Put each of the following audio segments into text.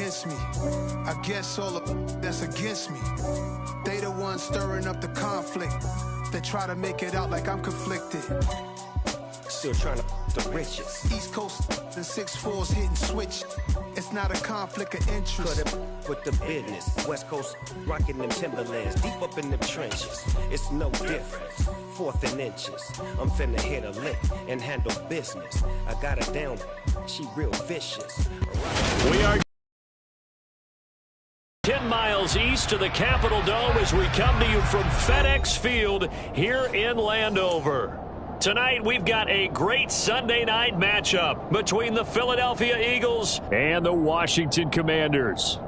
against me. I guess all of that's against me. They the ones stirring up the conflict. They try to make it out like I'm conflicted. Still trying to the riches. East Coast and 6'4s hitting switch. It's not a conflict of interest. Cut it with the business. West Coast rocking them Timberlands. Deep up in them trenches. It's no difference. 4th and inches. I'm finna hit a lick and handle business. I got her down. She real vicious. We are 10 miles east of the Capitol Dome as we come to you from FedEx Field here in Landover. Tonight, we've got a great Sunday night matchup between the Philadelphia Eagles and the Washington Commanders.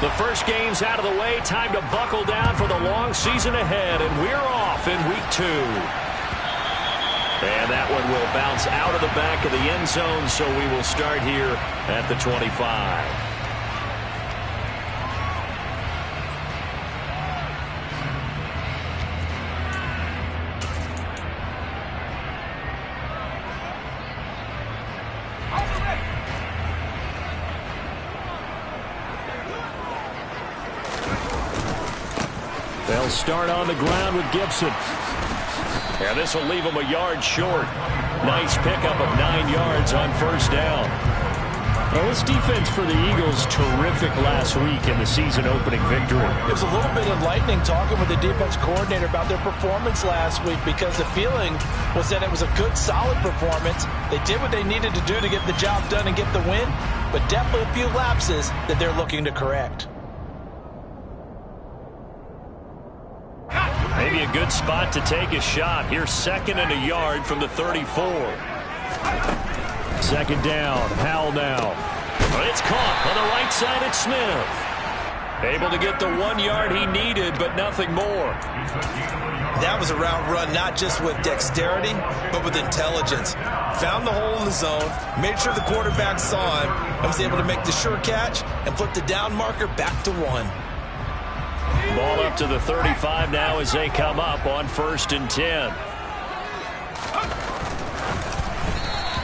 The first game's out of the way. Time to buckle down for the long season ahead, and we're off in week 2. And that one will bounce out of the back of the end zone, so we will start here at the 25. They'll start on the ground with Gibson. And this will leave him a yard short. Nice pickup of 9 yards on first down. Well, this defense for the Eagles, terrific last week in the season-opening victory. It was a little bit enlightening talking with the defense coordinator about their performance last week, because the feeling was that it was a good, solid performance. They did what they needed to do to get the job done and get the win, but definitely a few lapses that they're looking to correct. Maybe a good spot to take a shot. Here's 2nd and a yard from the 34. 2nd down. Howell now. It's caught on the right side at Smith. Able to get the 1 yard he needed, but nothing more. That was a route run not just with dexterity, but with intelligence. Found the hole in the zone, made sure the quarterback saw him, and was able to make the sure catch and flip the down marker back to 1. Ball up to the 35 now as they come up on 1st and 10.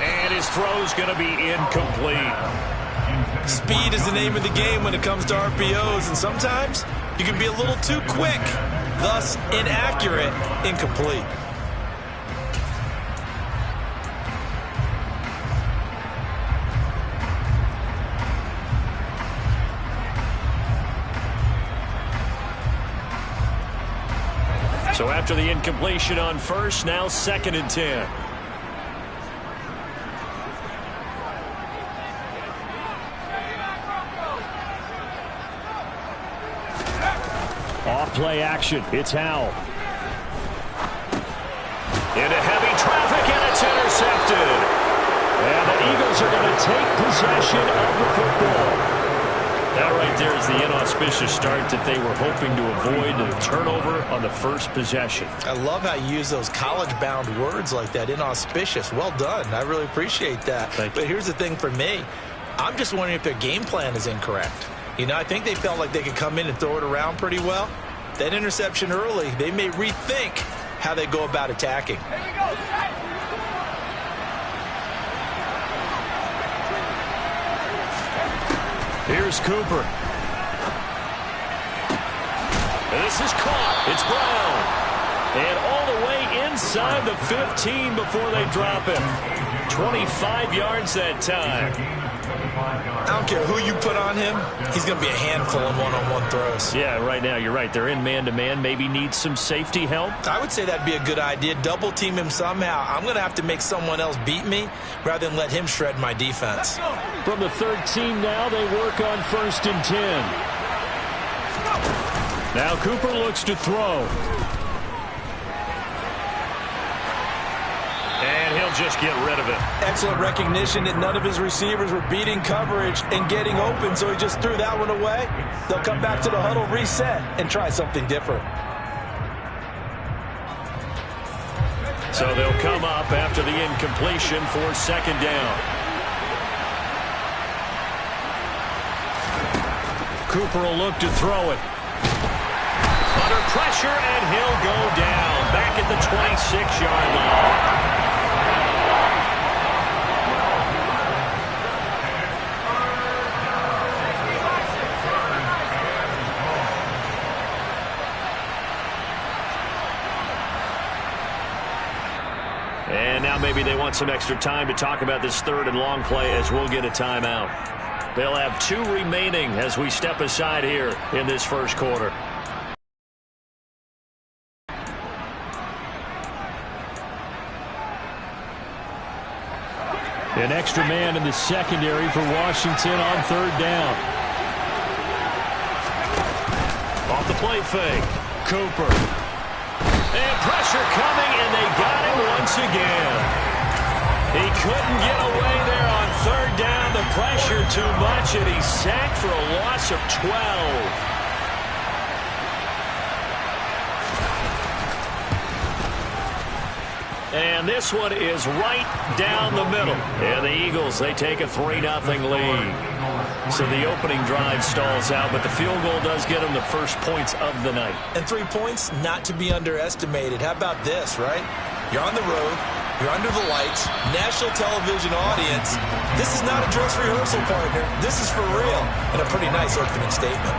And his throw's going to be incomplete. Speed is the name of the game when it comes to RPOs, and sometimes you can be a little too quick, thus inaccurate, incomplete. So after the incompletion on first, now 2nd and 10. Off play action. It's Howell. Into heavy traffic, and it's intercepted. And the Eagles are going to take possession of the football. That right there is the inauspicious start that they were hoping to avoid, the turnover on the first possession. I love how you use those college-bound words like that, inauspicious. Well done. I really appreciate that. But here's the thing for me. I'm just wondering if their game plan is incorrect. You know, I think they felt like they could come in and throw it around pretty well. That interception early, they may rethink how they go about attacking. Here we go, set. Here's Cooper. This is caught. It's Brown. And all the way inside the 15 before they drop him. 25 yards that time. I don't care who you put on him. He's going to be a handful in one-on-one throws. Yeah, right now you're right. They're in man-to-man. Maybe needs some safety help. I would say that'd be a good idea. Double team him somehow. I'm going to have to make someone else beat me rather than let him shred my defense. From the 13 now, they work on 1st and 10. Now Cooper looks to throw. And he'll just get rid of it. Excellent recognition that none of his receivers were beating coverage and getting open, so he just threw that one away. They'll come back to the huddle, reset, and try something different. So they'll come up after the incompletion for 2nd down. Cooper will look to throw it. under pressure, and he'll go down back at the 26-yard line. And now maybe they want some extra time to talk about this third and long play as we'll get a timeout. They'll have 2 remaining as we step aside here in this first quarter. An extra man in the secondary for Washington on third down. Off the play fake. Cooper. And pressure coming, and they got him once again. He couldn't get away there on third down. The pressure too much, and he's sacked for a loss of 12. And this one is right down the middle. And the Eagles, they take a 3-0 lead. So the opening drive stalls out, but the field goal does get them the first points of the night. And 3 points, not to be underestimated. How about this, right? You're on the road. You're under the lights. National television audience. This is not a dress rehearsal, partner. This is for real. And a pretty nice opening statement.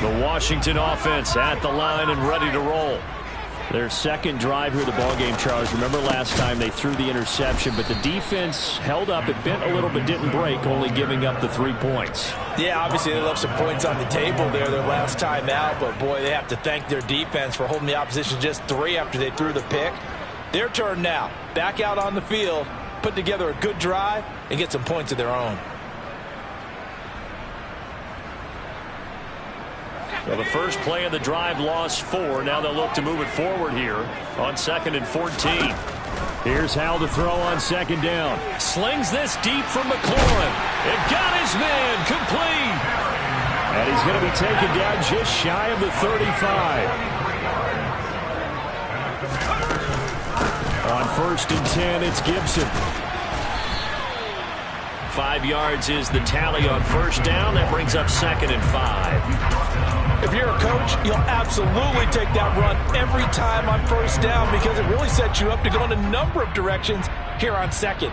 The Washington offense at the line and ready to roll. Their second drive here of the ballgame, Charles. Remember last time they threw the interception, but the defense held up. It bent a little but didn't break, only giving up the 3 points. Yeah, obviously they left some points on the table there their last time out, but boy, they have to thank their defense for holding the opposition just 3 after they threw the pick. Their turn now. Back out on the field, put together a good drive, and get some points of their own. Well, the first play of the drive lost 4. Now they'll look to move it forward here on 2nd and 14. Here's Howell to throw on 2nd down. Slings this deep from McLaurin. It got his man complete. And he's going to be taken down just shy of the 35. On 1st and 10, it's Gibson. 5 yards is the tally on 1st down. That brings up 2nd and 5. If you're a coach, you'll absolutely take that run every time on 1st down because it really sets you up to go in a number of directions here on 2nd.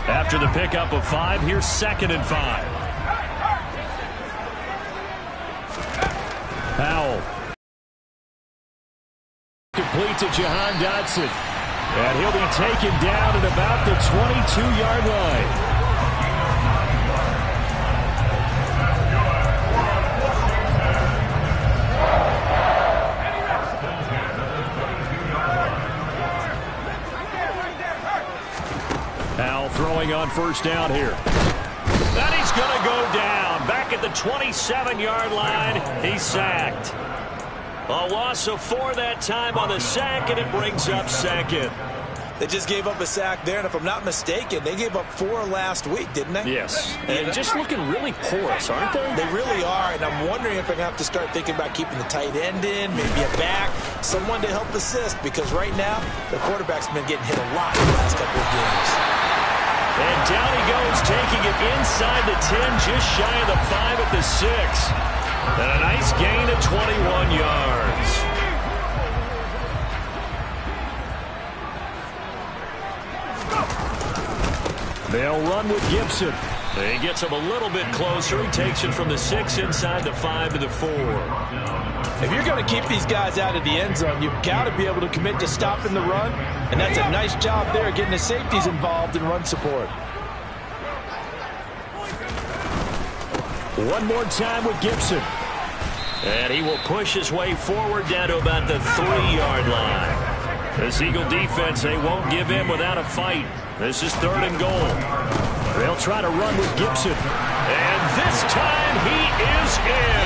After the pickup of 5, here's 2nd and 5. Howell. Complete to Jahan Dotson. And he'll be taken down at about the 22-yard line. Howell throwing on 1st down here. And he's going to go down. Back at the 27-yard line, he's sacked. A loss of 4 that time on the sack, and it brings up 2nd. They just gave up a sack there, and if I'm not mistaken, they gave up 4 last week, didn't they? Yes. And just looking really porous, aren't they? They really are, and I'm wondering if they're going to have to start thinking about keeping the tight end in, maybe a back, someone to help assist, because right now, the quarterback's been getting hit a lot in the last couple of games. And down he goes, taking it inside the 10, just shy of the 5 at the 6. And a nice gain of 21 yards. They'll run with Gibson. He gets him a little bit closer. He takes it from the 6 inside the 5 to the 4. If you're going to keep these guys out of the end zone, you've got to be able to commit to stopping the run. And that's a nice job there, getting the safeties involved in run support. One more time with Gibson. And he will push his way forward down to about the 3-yard line. This Eagle defense, they won't give in without a fight. This is 3rd and goal. They'll try to run with Gibson. And this time he is in.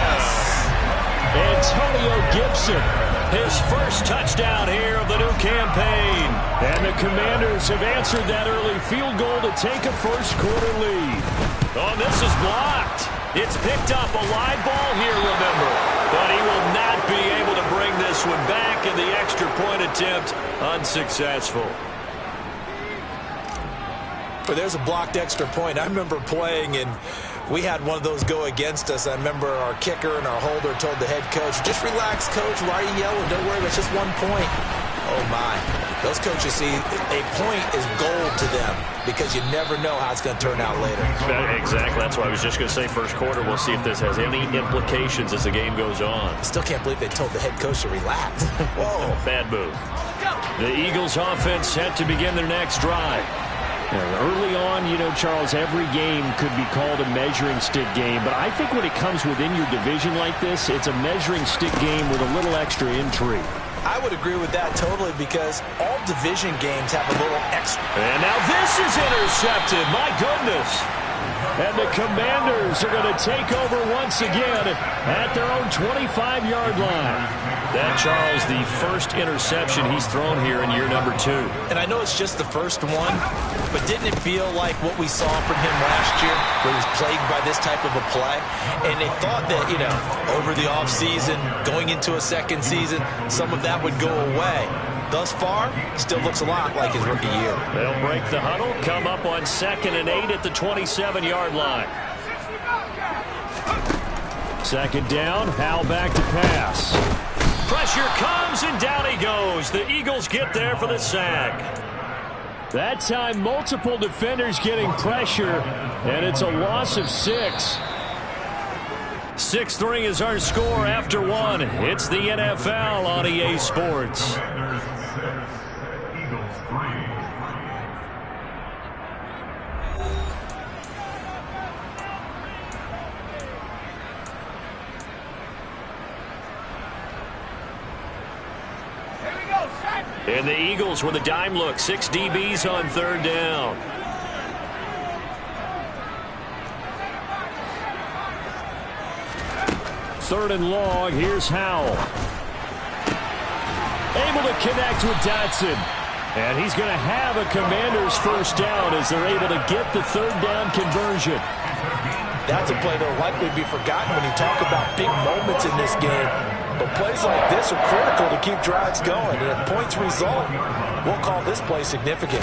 Antonio Gibson, his first touchdown here of the new campaign. And the Commanders have answered that early field goal to take a first-quarter lead. Oh, this is blocked. It's picked up, a live ball here, remember. But he will not be able to bring this one back, and the extra point attempt unsuccessful. But there's a blocked extra point. I remember playing, and we had one of those go against us. I remember our kicker and our holder told the head coach, just relax, coach. Why are you yelling? Don't worry, it's just 1 point. Oh, my. Those coaches see a point is gold to them because you never know how it's going to turn out later. Exactly. That's what I was just going to say. First quarter, we'll see if this has any implications as the game goes on. I still can't believe they told the head coach to relax. Whoa. Bad move. The Eagles offense set to begin their next drive. Early on, you know, Charles, every game could be called a measuring stick game. But I think when it comes within your division like this, it's a measuring stick game with a little extra intrigue. I would agree with that totally because all division games have a little extra. And now this is intercepted. My goodness. And the Commanders are going to take over once again at their own 25-yard line. That, Charles, the first interception he's thrown here in year number 2. And I know it's just the first one, but didn't it feel like what we saw from him last year where he was plagued by this type of a play? And they thought that, you know, over the offseason, going into a second season, some of that would go away. Thus far, still looks a lot like his rookie year. They'll break the huddle, come up on 2nd and 8 at the 27-yard line. Second down, Howell back to pass. Pressure comes, and down he goes. The Eagles get there for the sack. That time, multiple defenders getting pressure, and it's a loss of 6. 6-3 is our score after 1. It's the NFL on EA Sports. And the Eagles with a dime look. 6 DBs on 3rd down. Third and long. Here's Howell. Able to connect with Dotson. And he's going to have a Commander's first down as they're able to get the 3rd down conversion. That's a play that will likely be forgotten when you talk about big moments in this game. But plays like this are critical to keep drives going. And if points result, we'll call this play significant.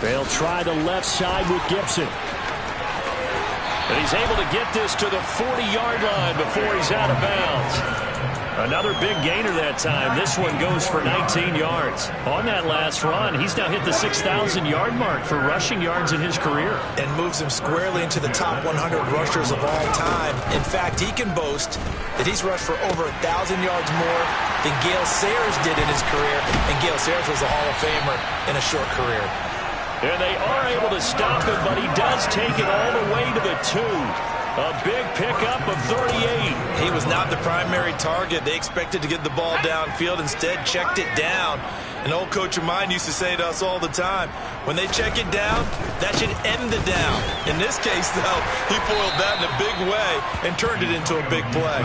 They'll try the left side with Gibson. And he's able to get this to the 40-yard line before he's out of bounds. Another big gainer that time. This one goes for 19 yards. On that last run, he's now hit the 6,000-yard mark for rushing yards in his career. And moves him squarely into the top 100 rushers of all time. In fact, he can boast that he's rushed for over 1,000 yards more than Gale Sayers did in his career. And Gale Sayers was a Hall of Famer in a short career. And they are able to stop him, but he does take it all the way to the 2. A big pickup of 38. He was not the primary target. They expected to get the ball downfield. Instead, checked it down. An old coach of mine used to say to us all the time, when they check it down, that should end the down. In this case, though, he foiled that in a big way and turned it into a big play.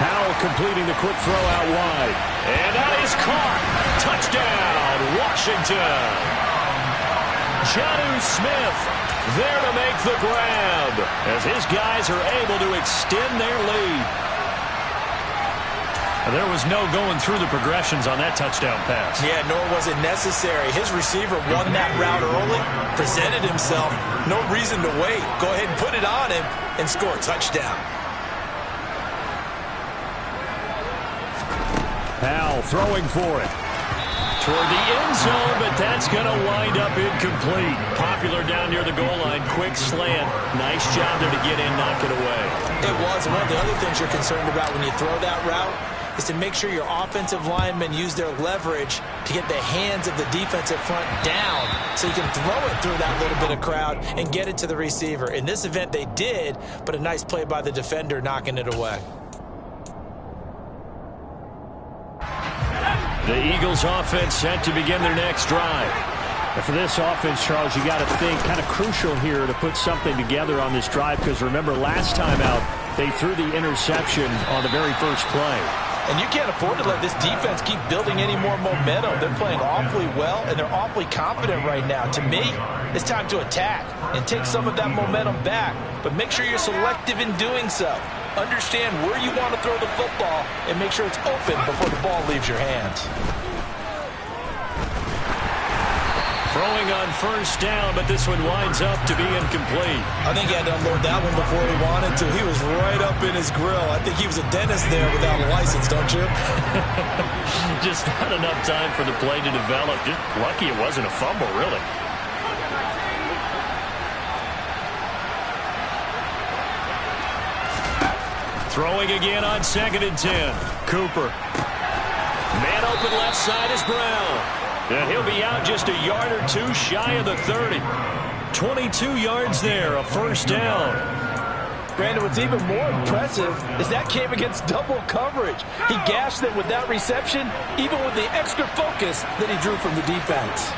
Howell completing the quick throw out wide. And that is caught. Touchdown, Washington. Jonnu Smith there to make the grab as his guys are able to extend their lead. There was no going through the progressions on that touchdown pass. Yeah, nor was it necessary. His receiver won that route early, presented himself. No reason to wait. Go ahead and put it on him and score a touchdown. Howell throwing for it. Toward the end zone, but that's going to wind up incomplete. Popular down near the goal line. Quick slant. Nice job there to get in, knock it away. It was. One of the other things you're concerned about when you throw that route is to make sure your offensive linemen use their leverage to get the hands of the defensive front down so you can throw it through that little bit of crowd and get it to the receiver. In this event, they did, but a nice play by the defender knocking it away. The Eagles offense set to begin their next drive. And for this offense, Charles, you got to think kind of crucial here to put something together on this drive because remember last time out they threw the interception on the very first play. And you can't afford to let this defense keep building any more momentum. They're playing awfully well, and they're awfully confident right now. To me, it's time to attack and take some of that momentum back, but make sure you're selective in doing so. Understand where you want to throw the football and make sure it's open before the ball leaves your hands. Throwing on first down, but this one winds up to be incomplete. I think he had to unload that one before he wanted to. He was right up in his grill. I think he was a dentist there without a license, don't you? Just not enough time for the play to develop. Just lucky it wasn't a fumble, really. Throwing again on 2nd and 10. Cooper. Man open left side is Brown. And he'll be out just a yard or two shy of the 30. 22 yards there, a first down. Brandon, what's even more impressive is that came against double coverage. He gashed them with that reception, even with the extra focus that he drew from the defense.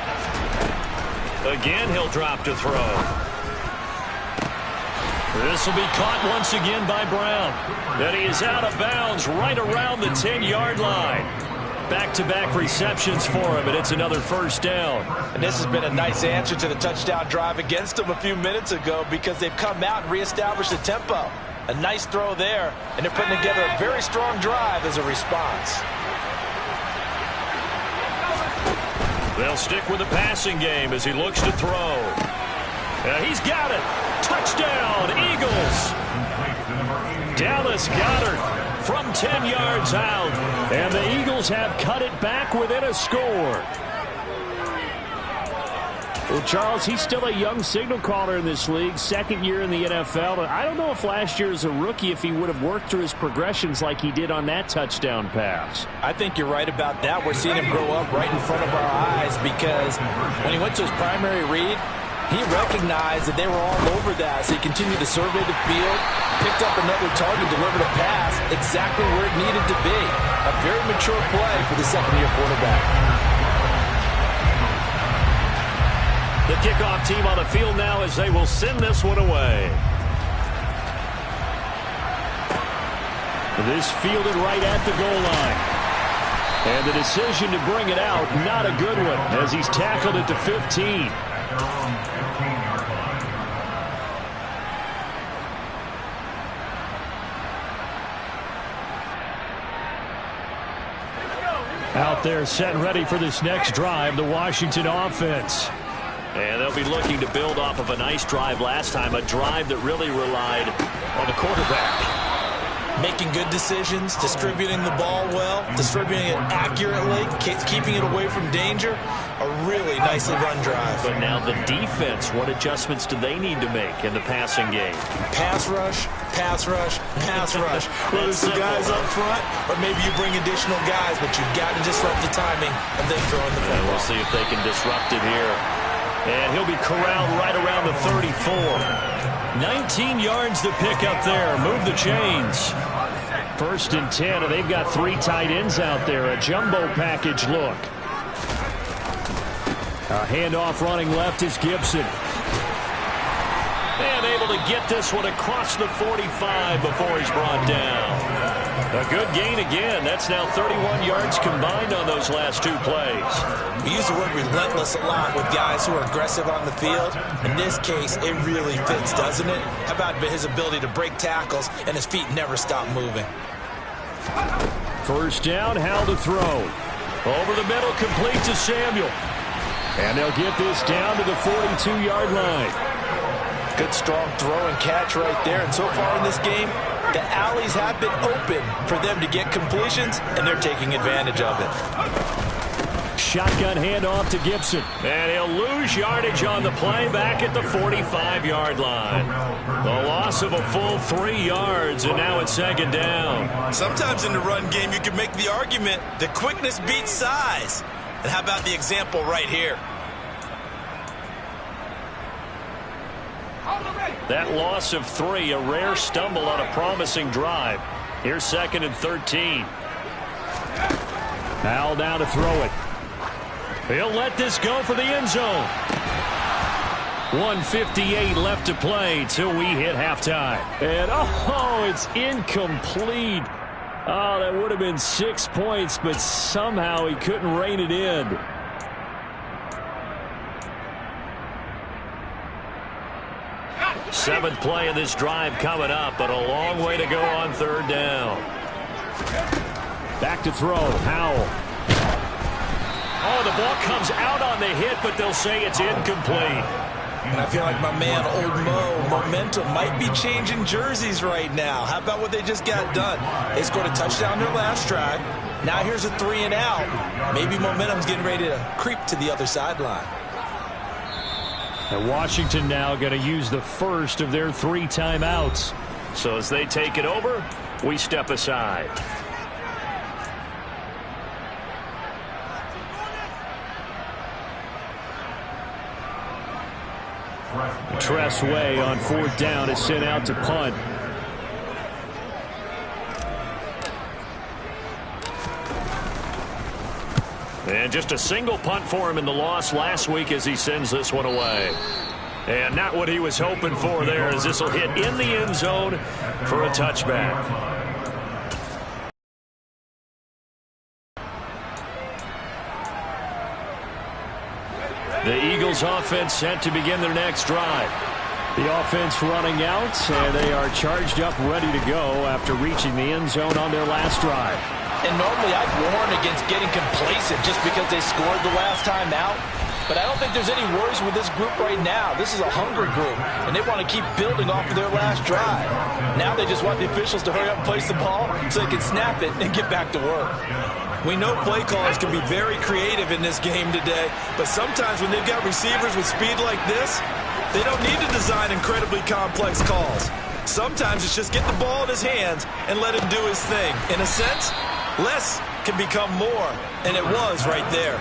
Again, he'll drop to throw. This will be caught once again by Brown. And he is out of bounds right around the 10-yard line. Back-to-back receptions for him, and it's another first down. And this has been a nice answer to the touchdown drive against them a few minutes ago because they've come out and reestablished the tempo. A nice throw there, and they're putting together a very strong drive as a response. They'll stick with the passing game as he looks to throw. He's got it. Touchdown, Eagles. Dallas Goedert from 10 yards out, and the Eagles have cut it back within a score. Well, Charles, he's still a young signal caller in this league, second year in the NFL. And I don't know if last year as a rookie if he would have worked through his progressions like he did on that touchdown pass. I think you're right about that. We're seeing him grow up right in front of our eyes because when he went to his primary read, he recognized that they were all over that, so he continued to survey the field, picked up another target, delivered a pass exactly where it needed to be. A very mature play for the second-year quarterback. The kickoff team on the field now as they will send this one away. This fielded right at the goal line. And the decision to bring it out, not a good one, as he's tackled it to 15. Out there set and ready for this next drive, the Washington offense. And they'll be looking to build off of a nice drive last time, a drive that really relied on the quarterback. Making good decisions, distributing the ball well, distributing it accurately, keeping it away from danger. A really nicely run drive. But now the defense, what adjustments do they need to make in the passing game? Pass rush, pass rush, pass rush. Whether it's the guys up front or maybe you bring additional guys, but you've got to disrupt the timing of them throwing the football. And we'll see if they can disrupt it here. And he'll be corralled right around the 34. 19 yards to pick up there. Move the chains. 1st and 10, and they've got 3 tight ends out there. A jumbo package look. A handoff running left is Gibson. And able to get this one across the 45 before he's brought down. A good gain again. That's now 31 yards combined on those last 2 plays. We use the word relentless a lot with guys who are aggressive on the field. In this case, it really fits, doesn't it? How about his ability to break tackles and his feet never stop moving? First down, Howell to throw. Over the middle, complete to Samuel. And they'll get this down to the 42-yard line. Good strong throw and catch right there. And so far in this game, the alleys have been open for them to get completions, and they're taking advantage of it. Shotgun handoff to Gibson. And he'll lose yardage on the play back at the 45-yard line. The loss of a full 3 yards, and now it's 2nd down. Sometimes in the run game, you can make the argument that quickness beats size. And how about the example right here? That loss of 3, a rare stumble on a promising drive. Here's 2nd and 13. Howell down to throw it. He'll let this go for the end zone. 1:58 left to play till we hit halftime. And, oh, it's incomplete. Oh, that would have been 6 points, but somehow he couldn't rein it in. Seventh play of this drive coming up, but a long way to go on third down. Back to throw. Howell. Oh, the ball comes out on the hit, but they'll say it's incomplete. And I feel like my man, Old Mo, momentum might be changing jerseys right now. How about what they just got done? They scored a touchdown their last drive. Now here's a 3 and out. Maybe momentum's getting ready to creep to the other sideline. And Washington now going to use the first of their 3 timeouts. So as they take it over, we step aside. Tress Way on 4th down is sent out to punt. And just a single punt for him in the loss last week as he sends this one away. And not what he was hoping for there, as this will hit in the end zone for a touchback. The Eagles offense set to begin their next drive. The offense running out, and they are charged up, ready to go after reaching the end zone on their last drive. And normally I'd warn against getting complacent just because they scored the last time out. But I don't think there's any worries with this group right now. This is a hungry group, and they want to keep building off of their last drive. Now they just want the officials to hurry up and place the ball so they can snap it and get back to work. We know play callers can be very creative in this game today, but sometimes when they've got receivers with speed like this, they don't need to design incredibly complex calls. Sometimes it's just get the ball in his hands and let him do his thing. In a sense, less can become more, and it was right there.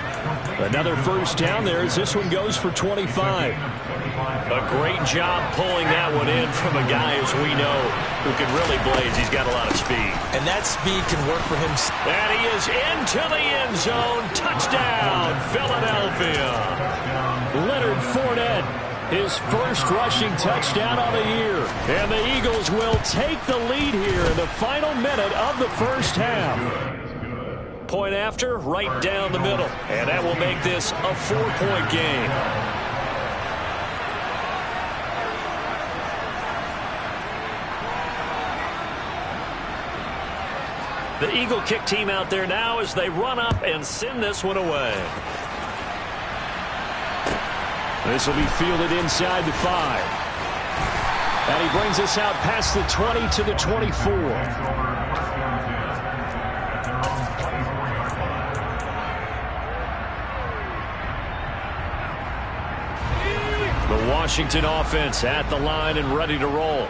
Another first down there as this one goes for 25. A great job pulling that one in from a guy, as we know, who can really blaze. He's got a lot of speed. And that speed can work for him. And he is into the end zone. Touchdown, Philadelphia. Leonard Fournette, his first rushing touchdown on the year. And the Eagles will take the lead here in the final minute of the first half. Point after, right down the middle. And that will make this a 4-point game. The Eagle kick team out there now as they run up and send this one away. This will be fielded inside the 5. And he brings us out past the 20 to the 24. The Washington offense at the line and ready to roll.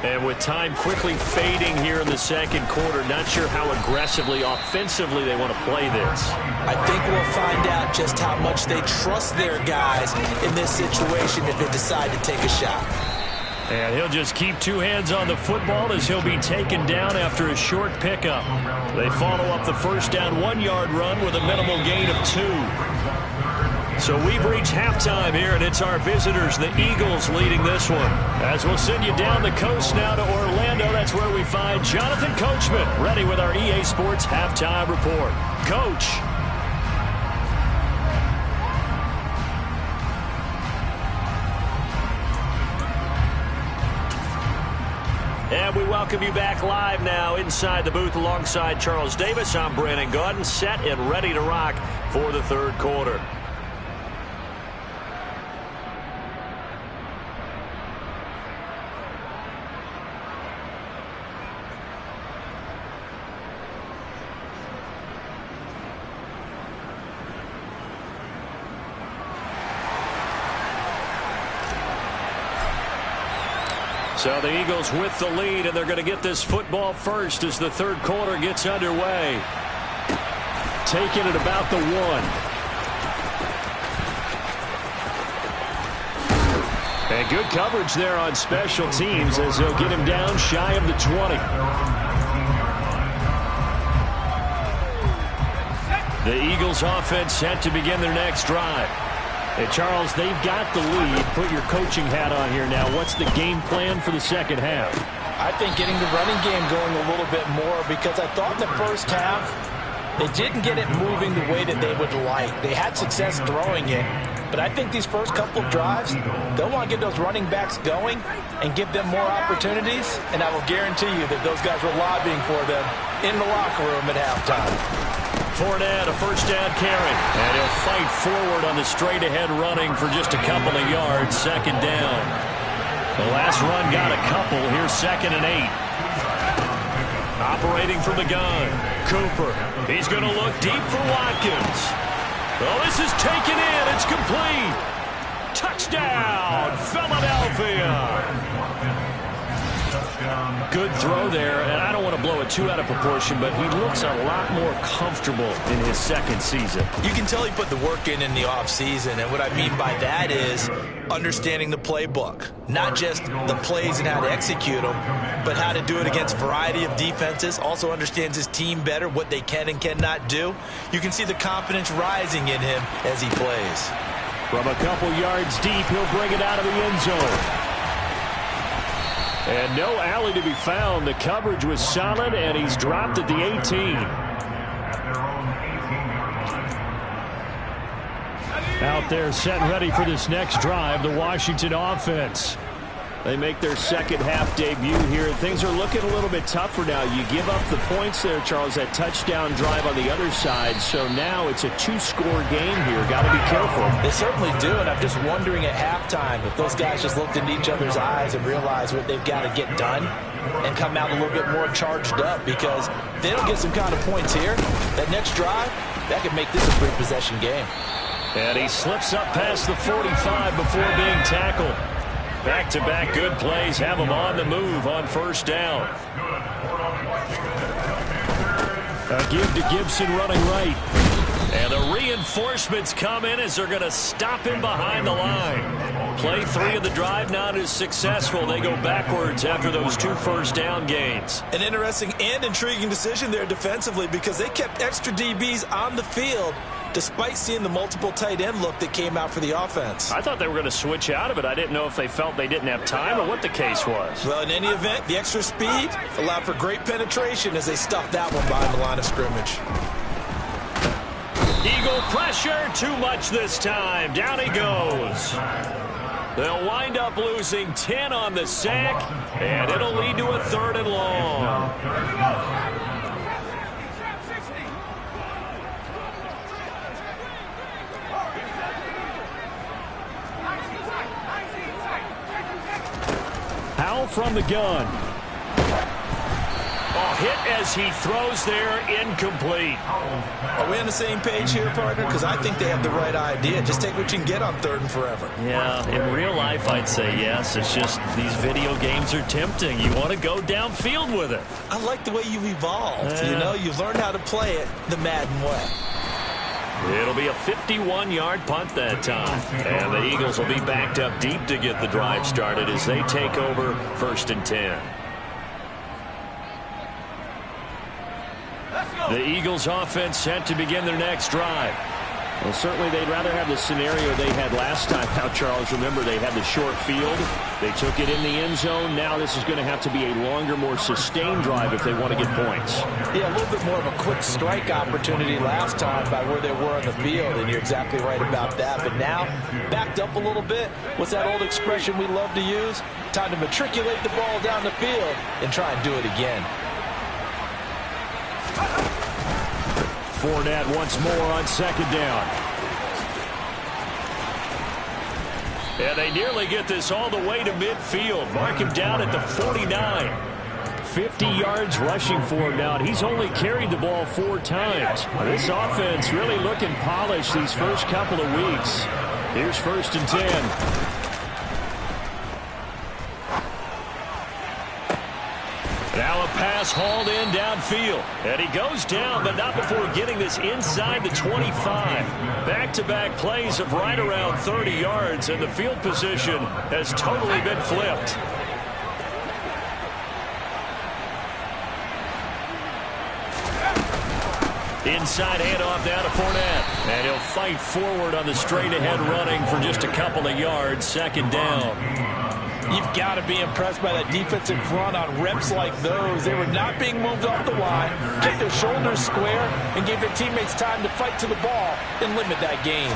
And with time quickly fading here in the second quarter, not sure how aggressively, offensively they want to play this. I think we'll find out just how much they trust their guys in this situation if they decide to take a shot. And he'll just keep 2 hands on the football as he'll be taken down after a short pickup. They follow up the first down 1-yard run with a minimal gain of 2. So we've reached halftime here, and it's our visitors, the Eagles, leading this one. As we'll send you down the coast now to Orlando, that's where we find Jonathan Coachman, ready with our EA Sports Halftime Report. Coach. And we welcome you back live now inside the booth alongside Charles Davis. I'm Brandon Gaudin, set and ready to rock for the third quarter. So the Eagles with the lead, and they're going to get this football first as the third quarter gets underway. Taking it about the 1. And good coverage there on special teams as they'll get him down shy of the 20. The Eagles offense set to begin their next drive. Hey, Charles, they've got the lead. Put your coaching hat on here now. What's the game plan for the second half? I think getting the running game going a little bit more, because I thought the first half they didn't get it moving the way that they would like. They had success throwing it, But I think these first couple of drives, they'll want to get those running backs going and give them more opportunities. And I will guarantee you that those guys were lobbying for them in the locker room at halftime. Fournette, a first down carry. And he'll fight forward on the straight-ahead running for just a couple of yards. Second down. The last run got a couple. Here's 2nd and 8. Operating from the gun. Cooper. He's going to look deep for Watkins. Well, this is taken in. It's complete. Touchdown, Philadelphia. Good throw there, and I don't want to blow it too out of proportion, but he looks a lot more comfortable in his second season. You can tell he put the work in the offseason, and what I mean by that is understanding the playbook. Not just the plays and how to execute them, but how to do it against a variety of defenses. Also understands his team better, what they can and cannot do. You can see the confidence rising in him as he plays. From a couple yards deep, he'll bring it out of the end zone. And no alley to be found. The coverage was solid, and he's dropped at the 18. Out there set and ready for this next drive, the Washington offense. They make their second half debut here. Things are looking a little bit tougher now. You give up the points there, Charles, that touchdown drive on the other side. So now it's a 2-score game here. Got to be careful. They certainly do, and I'm just wondering at halftime if those guys just looked into each other's eyes and realized what they've got to get done and come out a little bit more charged up, because if they don't get some kind of points here, that next drive, that could make this a three-possession game. And he slips up past the 45 before being tackled. Back-to-back good plays have him on the move on first down. A give to Gibson running right. And the reinforcements come in as they're going to stop him behind the line. Play 3 of the drive not as successful. They go backwards after those 2 first-down gains. An interesting and intriguing decision there defensively, because they kept extra DBs on the field despite seeing the multiple tight end look that came out for the offense. I thought they were going to switch out of it. I didn't know if they felt they didn't have time or what the case was. Well, in any event, the extra speed allowed for great penetration as they stuffed that one behind the line of scrimmage. Eagle pressure, too much this time. Down he goes. They'll wind up losing 10 on the sack, and it'll lead to a 3rd and long. From the gun. Hit as he throws there, incomplete. Are we on the same page here, partner? Because I think they have the right idea. Just take what you can get on 3rd and forever. Yeah, in real life, I'd say yes. It's just these video games are tempting. You want to go downfield with it. I like the way you've evolved. You know, you've learned how to play it the Madden way. It'll be a 51-yard punt that time. And the Eagles will be backed up deep to get the drive started as they take over 1st and 10. The Eagles offense set to begin their next drive. Well, certainly they'd rather have the scenario they had last time. Now, Charles, remember they had the short field. They took it in the end zone. Now this is going to have to be a longer, more sustained drive if they want to get points. Yeah, a little bit more of a quick strike opportunity last time by where they were on the field, and you're exactly right about that. But now, backed up a little bit. What's that old expression we love to use? Time to matriculate the ball down the field and try and do it again. Fournette once more on 2nd down. And they nearly get this all the way to midfield. Mark him down at the 49. 50 yards rushing for him now, and he's only carried the ball 4 times. This offense really looking polished these first couple of weeks. Here's 1st and 10. Now a pass hauled in downfield. And he goes down, but not before getting this inside the 25. Back-to-back plays of right around 30 yards, and the field position has totally been flipped. Inside handoff down to Fournette. And he'll fight forward on the straight-ahead running for just a couple of yards. 2nd down. You've got to be impressed by that defensive front on reps like those. They were not being moved off the line, kept their shoulders square, and gave their teammates time to fight to the ball and limit that gain.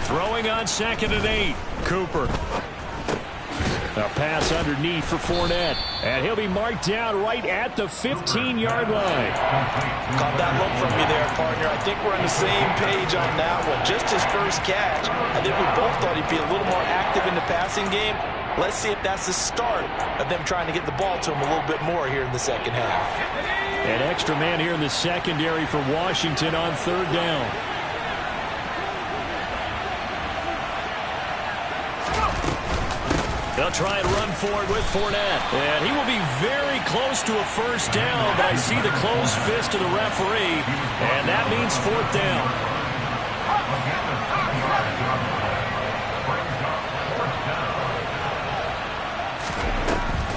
Throwing on 2nd and 8. Cooper. A pass underneath for Fournette. And he'll be marked down right at the 15-yard line. Caught that look from you there, partner. I think we're on the same page on that one. Just his first catch. I think we both thought he'd be a little more active in the passing game. Let's see if that's the start of them trying to get the ball to him a little bit more here in the second half. An extra man here in the secondary for Washington on 3rd down. They'll try and run forward with Fournette. And he will be very close to a first down, but I see the closed fist of the referee, and that means 4th down.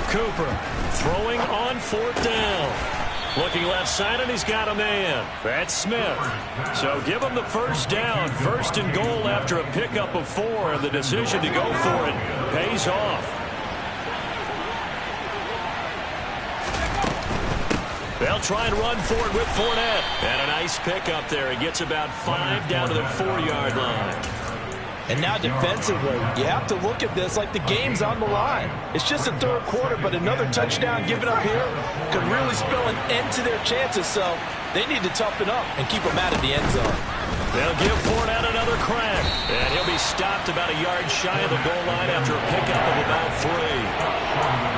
Cooper throwing on 4th down. Looking left side, and he's got a man. That's Smith. So give him the first down. 1st and goal after a pickup of 4, and the decision to go for it pays off. They'll try and run forward with Fournette. And a nice pickup there. He gets about 5 down to the 4-yard line. And now defensively, you have to look at this like the game's on the line. It's just the 3rd quarter, but another touchdown given up here could really spell an end to their chances. So they need to toughen up and keep them out of the end zone. They'll give Fournette another crack. And he'll be stopped about a yard shy of the goal line after a pickup of about 3.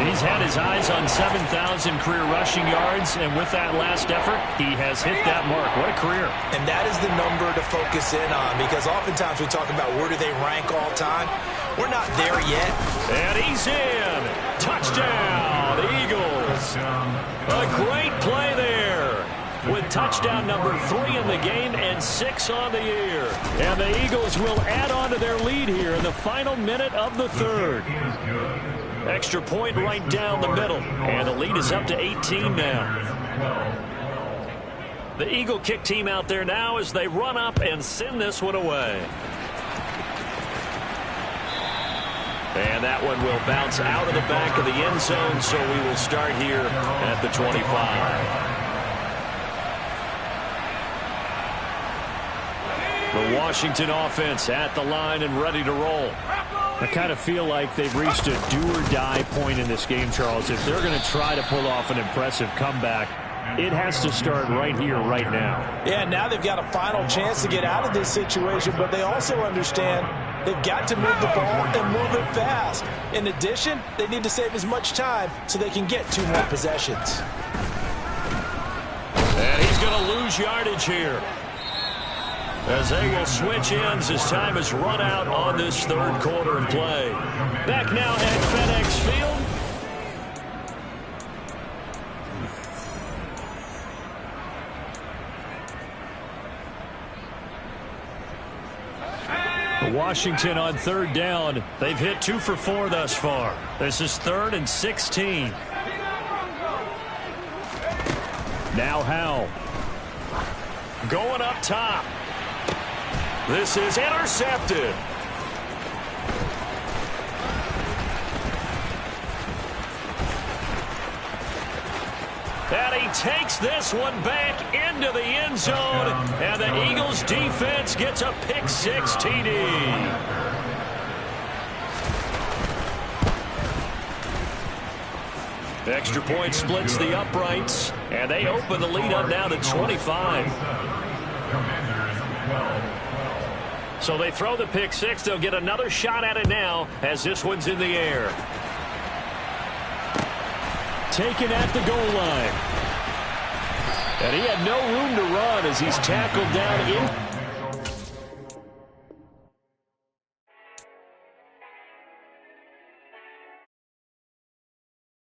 He's had his eyes on 7,000 career rushing yards, and with that last effort, he has hit that mark. What a career. And that is the number to focus in on, because oftentimes we talk about where do they rank all time. We're not there yet. And he's in. Touchdown, Eagles. A great play there, with touchdown number 3 in the game and 6 on the year. And the Eagles will add on to their lead here in the final minute of the 3rd. Extra point right down the middle, and the lead is up to 18 now. The Eagle kick team out there now as they run up and send this one away. And that one will bounce out of the back of the end zone, so we will start here at the 25. The Washington offense at the line and ready to roll. I kind of feel like they've reached a do-or-die point in this game, Charles. If they're going to try to pull off an impressive comeback, it has to start right here, right now. Yeah, now they've got a final chance to get out of this situation, but they also understand they've got to move the ball and move it fast. In addition, they need to save as much time so they can get 2 more possessions. And he's going to lose yardage here, as they will switch ends as time is run out on this 3rd quarter of play. Back now at FedEx Field. Washington on 3rd down. They've hit 2 for 4 thus far. This is 3rd and 16. Now Howell. Going up top. This is intercepted. And he takes this one back into the end zone, and the Eagles defense gets a pick-6 TD. Extra point splits the uprights, and they open the lead up now to 25. So they throw the pick-6. They'll get another shot at it now as this one's in the air. Taken at the goal line. And he had no room to run as he's tackled down in.